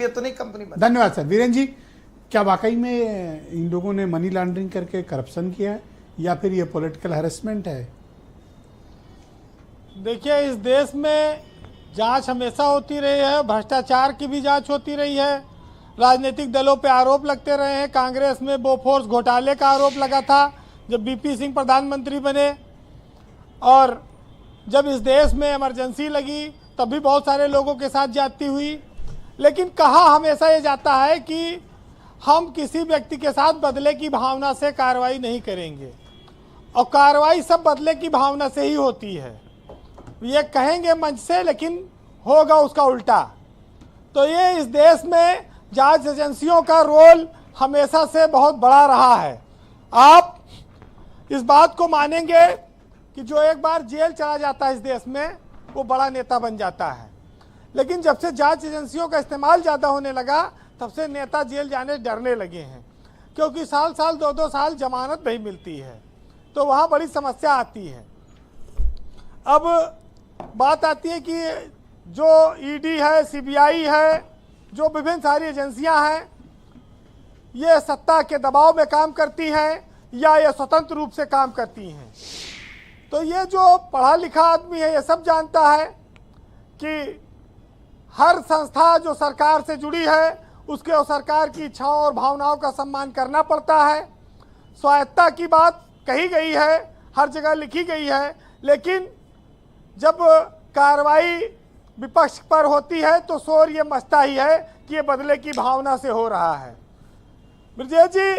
ये तो नहीं कंपनी बनी। धन्यवाद सर। वीरेन जी, क्या वाकई में इन लोगों ने मनी लॉन्ड्रिंग करके करप्शन किया है या फिर ये पॉलिटिकल हैरेसमेंट है? देखिए, इस देश में जांच हमेशा होती रही है, भ्रष्टाचार की भी जांच होती रही है, राजनीतिक दलों पे आरोप लगते रहे हैं। कांग्रेस में बोफोर्स घोटाले का आरोप लगा था जब बीपी सिंह प्रधानमंत्री बने, और जब इस देश में इमरजेंसी लगी तब भी बहुत सारे लोगों के साथ ज्यादती हुई। लेकिन कहा हमेशा ये जाता है कि हम किसी व्यक्ति के साथ बदले की भावना से कार्रवाई नहीं करेंगे, और कार्रवाई सब बदले की भावना से ही होती है। ये कहेंगे मंच से, लेकिन होगा उसका उल्टा। तो ये इस देश में जांच एजेंसियों का रोल हमेशा से बहुत बड़ा रहा है। आप इस बात को मानेंगे कि जो एक बार जेल चला जाता है इस देश में, वो बड़ा नेता बन जाता है। लेकिन जब से जांच एजेंसियों का इस्तेमाल ज़्यादा होने लगा, तब से नेता जेल जाने डरने लगे हैं, क्योंकि साल साल 2-2 साल जमानत नहीं मिलती है, तो वहाँ बड़ी समस्या आती है। अब बात आती है कि जो ईडी है, सीबीआई है, जो विभिन्न सारी एजेंसियां हैं, ये सत्ता के दबाव में काम करती हैं या ये स्वतंत्र रूप से काम करती हैं। तो ये जो पढ़ा लिखा आदमी है ये सब जानता है कि हर संस्था जो सरकार से जुड़ी है उसके और सरकार की इच्छाओं और भावनाओं का सम्मान करना पड़ता है। स्वायत्तता की बात कही गई है, हर जगह लिखी गई है, लेकिन जब कार्रवाई विपक्ष पर होती है तो शोर ये मचता ही है कि ये बदले की भावना से हो रहा है। ब्रजेश जी,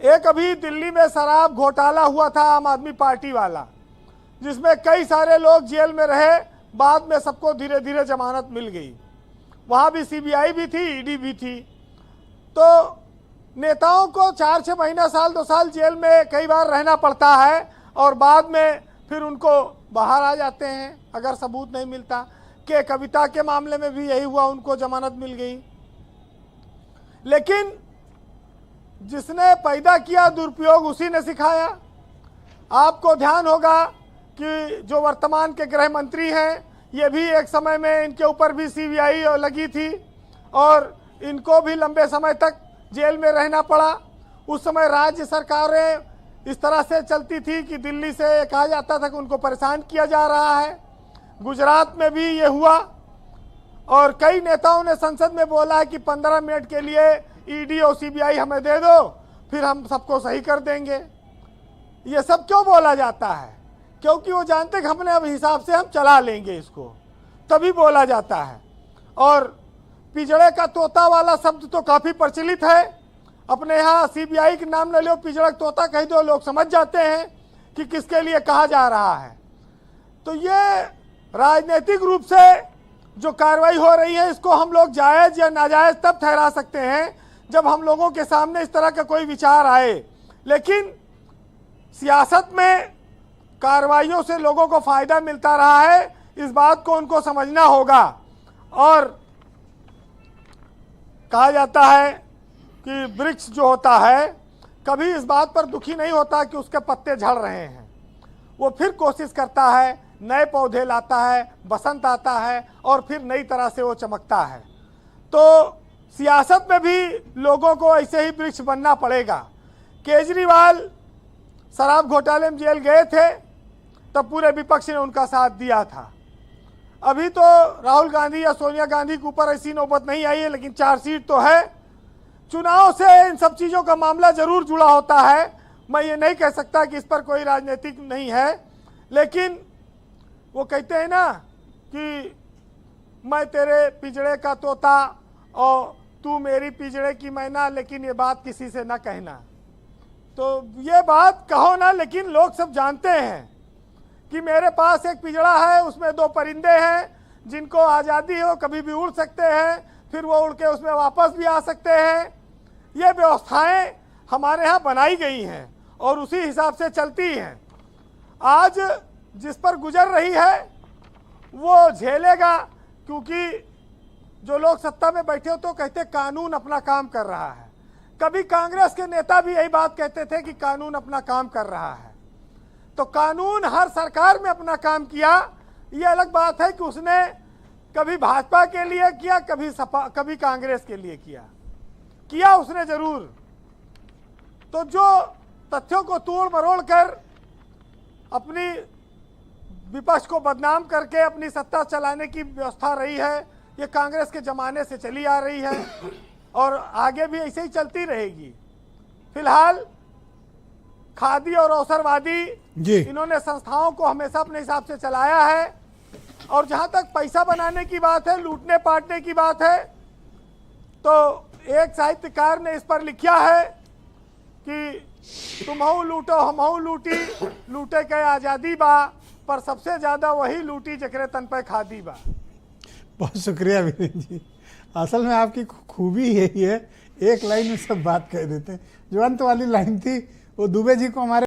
एक अभी दिल्ली में शराब घोटाला हुआ था आम आदमी पार्टी वाला, जिसमें कई सारे लोग जेल में रहे, बाद में सबको धीरे धीरे जमानत मिल गई। वहाँ भी सीबीआई भी थी, ईडी भी थी। तो नेताओं को 4-6 महीना, साल 2 साल जेल में कई बार रहना पड़ता है, और बाद में फिर उनको बाहर आ जाते हैं अगर सबूत नहीं मिलता। के कविता के मामले में भी यही हुआ, उनको जमानत मिल गई। लेकिन जिसने पैदा किया दुरुपयोग उसी ने सिखाया। आपको ध्यान होगा कि जो वर्तमान के गृह मंत्री हैं, ये भी एक समय में इनके ऊपर भी सीबीआई लगी थी और इनको भी लंबे समय तक जेल में रहना पड़ा। उस समय राज्य सरकारें इस तरह से चलती थी कि दिल्ली से कहा जाता था कि उनको परेशान किया जा रहा है। गुजरात में भी ये हुआ, और कई नेताओं ने संसद में बोला है कि 15 मिनट के लिए ईडी और सीबीआई हमें दे दो, फिर हम सबको सही कर देंगे। ये सब क्यों बोला जाता है? क्योंकि वो जानते कि हमने अब हिसाब से हम चला लेंगे इसको, तभी बोला जाता है। और पिजड़े का तोता वाला शब्द तो काफ़ी प्रचलित है। अपने यहाँ सीबीआई के नाम न लो, पिजड़ा तोता कह दो, लोग समझ जाते हैं कि किसके लिए कहा जा रहा है। तो ये राजनीतिक रूप से जो कार्रवाई हो रही है, इसको हम लोग जायज़ या नाजायज़ तब ठहरा सकते हैं जब हम लोगों के सामने इस तरह का कोई विचार आए। लेकिन सियासत में कार्रवाइयों से लोगों को फ़ायदा मिलता रहा है, इस बात को उनको समझना होगा। और कहा जाता है कि वृक्ष जो होता है कभी इस बात पर दुखी नहीं होता कि उसके पत्ते झड़ रहे हैं, वो फिर कोशिश करता है, नए पौधे लाता है, बसंत आता है और फिर नई तरह से वो चमकता है। तो सियासत में भी लोगों को ऐसे ही वृक्ष बनना पड़ेगा। केजरीवाल शराब घोटाले में जेल गए थे, तब पूरे विपक्ष ने उनका साथ दिया था। अभी तो राहुल गांधी या सोनिया गांधी के ऊपर ऐसी नौबत नहीं आई है, लेकिन चार्जशीट तो है। चुनाव से इन सब चीज़ों का मामला जरूर जुड़ा होता है। मैं ये नहीं कह सकता कि इस पर कोई राजनीतिक नहीं है, लेकिन वो कहते हैं ना कि मैं तेरे पिजड़े का तोता और तू मेरी पिजड़े की मैना, लेकिन ये बात किसी से ना कहना। तो ये बात कहो ना, लेकिन लोग सब जानते हैं कि मेरे पास एक पिजड़ा है, उसमें 2 परिंदे हैं जिनको आज़ादी हो, कभी भी उड़ सकते हैं, फिर वो उड़ के उसमें वापस भी आ सकते हैं। ये व्यवस्थाएं हमारे यहाँ बनाई गई हैं और उसी हिसाब से चलती हैं। आज जिस पर गुजर रही है वो झेलेगा, क्योंकि जो लोग सत्ता में बैठे हो तो कहते कानून अपना काम कर रहा है। कभी कांग्रेस के नेता भी यही बात कहते थे कि कानून अपना काम कर रहा है। तो कानून हर सरकार में अपना काम किया। ये अलग बात है कि उसने कभी भाजपा के लिए किया, कभी सपा, कभी कांग्रेस के लिए किया उसने जरूर। तो जो तथ्यों को तोड़ मरोड़ कर अपनी विपक्ष को बदनाम करके अपनी सत्ता चलाने की व्यवस्था रही है, ये कांग्रेस के जमाने से चली आ रही है और आगे भी ऐसे ही चलती रहेगी। फिलहाल खादी और अवसरवादी जी। इन्होंने संस्थाओं को हमेशा अपने हिसाब से चलाया है। और जहां तक पैसा बनाने की बात है, लूटने पाटने की बात है, तो एक साहित्यकार ने इस पर लिखा है कि तुमहू लूटो हमहू लूटी, लूटे के आज़ादी बा, पर सबसे ज़्यादा वही लूटी जकरे तन पे खादी बा। बहुत शुक्रिया वीरेंद्र जी। असल में आपकी खूबी यही है, एक लाइन में सब बात कह देते हैं। जो अंत वाली लाइन थी वो दुबे जी को हमारे